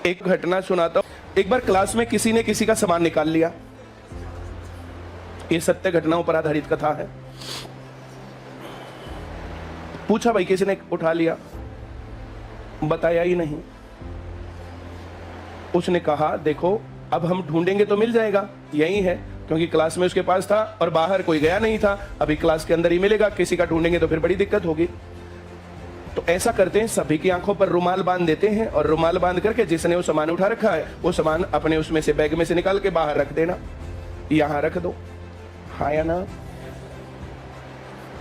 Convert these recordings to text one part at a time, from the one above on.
एक घटना सुनाता हूं। एक बार क्लास में किसी ने किसी का सामान निकाल लिया। ये सत्य घटनाओं पर आधारित कथा है। पूछा भाई किसी ने उठा लिया, बताया ही नहीं। उसने कहा देखो अब हम ढूंढेंगे तो मिल जाएगा, यही है, क्योंकि क्लास में उसके पास था और बाहर कोई गया नहीं था, अभी क्लास के अंदर ही मिलेगा, किसी का ढूंढेंगे तो फिर बड़ी दिक्कत होगी। तो ऐसा करते हैं, सभी की आंखों पर रुमाल बांध देते हैं और रुमाल बांध करके जिसने वो सामान उठा रखा है वो सामान अपने उसमें से बैग में से निकाल के बाहर रख देना, यहां रख दो, हाँ या ना।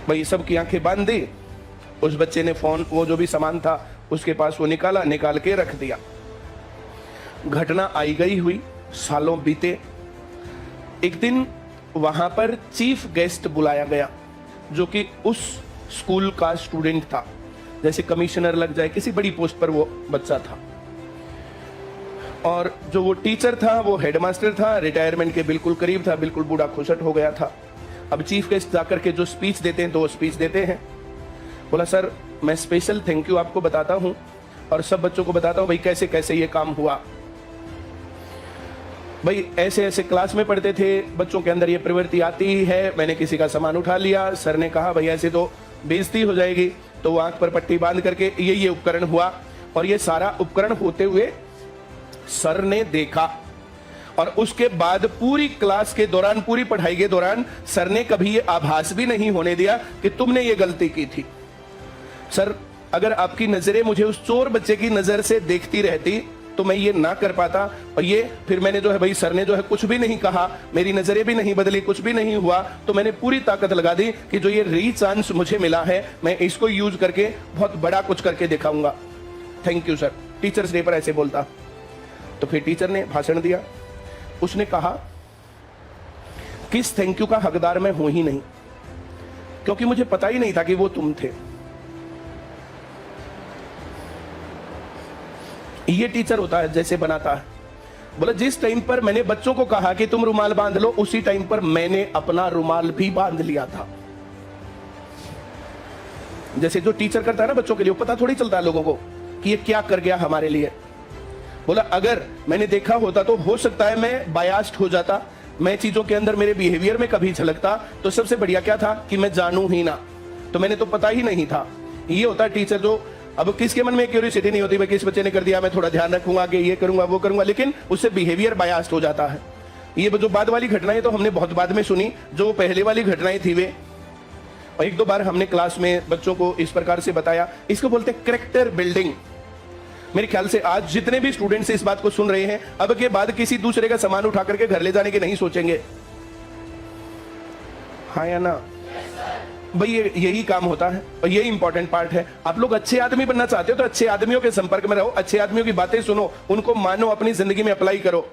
भाई सबकी आंखें बांध दी। उस बच्चे ने फोन, वो जो भी सामान था उसके पास, वो निकाला, निकाल के रख दिया। घटना आई गई हुई, सालों बीते। एक दिन वहां पर चीफ गेस्ट बुलाया गया जो कि उस स्कूल का स्टूडेंट था, जैसे कमिश्नर लग जाए, किसी बड़ी पोस्ट पर वो बच्चा था। और जो वो टीचर था वो हेडमास्टर था, रिटायरमेंट के बिल्कुल करीब था, बिल्कुल बूढ़ा खुशट हो गया था। अब चीफ गेस्ट जाकर के जो स्पीच देते हैं तो वो स्पीच देते हैं। बोला सर मैं स्पेशल थैंक यू आपको बताता हूं और सब बच्चों को बताता हूं भाई कैसे कैसे ये काम हुआ। भाई ऐसे ऐसे क्लास में पढ़ते थे, बच्चों के अंदर ये प्रवृत्ति आती ही है, मैंने किसी का सामान उठा लिया, सर ने कहा भाई ऐसे तो बेइज्जती हो जाएगी, तो वो आंख पर पट्टी बांध करके ये उपकरण हुआ। और ये सारा उपकरण होते हुए सर ने देखा और उसके बाद पूरी क्लास के दौरान, पूरी पढ़ाई के दौरान सर ने कभी ये आभास भी नहीं होने दिया कि तुमने ये गलती की थी। सर अगर आपकी नजरें मुझे उस चोर बच्चे की नजर से देखती रहती तो मैं ये ना कर पाता। और ये फिर मैंने जो है भाई, सर ने जो है कुछ भी नहीं कहा, मेरी नजरें भी नहीं बदली, कुछ भी नहीं हुआ, तो मैंने पूरी ताकत लगा दी कि जो ये री चांस मुझे मिला है मैं इसको यूज करके बहुत बड़ा कुछ करके दिखाऊंगा। Thank you sir. Teachers day पर ऐसे बोलता। तो फिर टीचर ने भाषण दिया। उसने कहा किस थैंक यू का हकदार मैं हूं ही नहीं, क्योंकि मुझे पता ही नहीं था कि वो तुम थे। ये टीचर होता है जैसे बनाता है। बोला जिस टाइम पर मैंने बच्चों को कहा कि तुम रुमाल बांध लो, उसी टाइम पर मैंने अपना रुमाल भी बांध लिया था। जैसे जो टीचर करता है ना बच्चों के लिए, पता थोड़ी चलता है लोगों को कि ये क्या कर गया हमारे लिए। बोला अगर मैंने देखा होता तो हो सकता है मैं बायास्ड हो जाता, मैं चीजों के अंदर मेरे बिहेवियर में कभी झलकता, तो सबसे बढ़िया क्या था कि मैं जानू ही ना, तो मैंने तो पता ही नहीं था। ये होता है टीचर जो, अब किसके मन में क्यूरियोसिटी नहीं होती, भाई किस बच्चे ने कर दिया, मैं थोड़ा ध्यान रखूंगा कि ये करूंगा वो करूंगा, लेकिन उससे बिहेवियर बायास्ड हो जाता है। ये जो बाद वाली घटनाएं तो हमने बहुत बाद में सुनी, जो पहले वाली घटनाएं थी वे, और एक दो बार हमने क्लास में बच्चों को इस प्रकार से बताया। इसको बोलते हैं कैरेक्टर बिल्डिंग। मेरे ख्याल से आज जितने भी स्टूडेंट्स इस बात को सुन रहे हैं, अब के बाद किसी दूसरे का सामान उठा करके घर ले जाने के नहीं सोचेंगे, हाँ या ना। भाई यही काम होता है और यही इंपॉर्टेंट पार्ट है। आप लोग अच्छे आदमी बनना चाहते हो तो अच्छे आदमियों के संपर्क में रहो, अच्छे आदमियों की बातें सुनो, उनको मानो, अपनी जिंदगी में अप्लाई करो।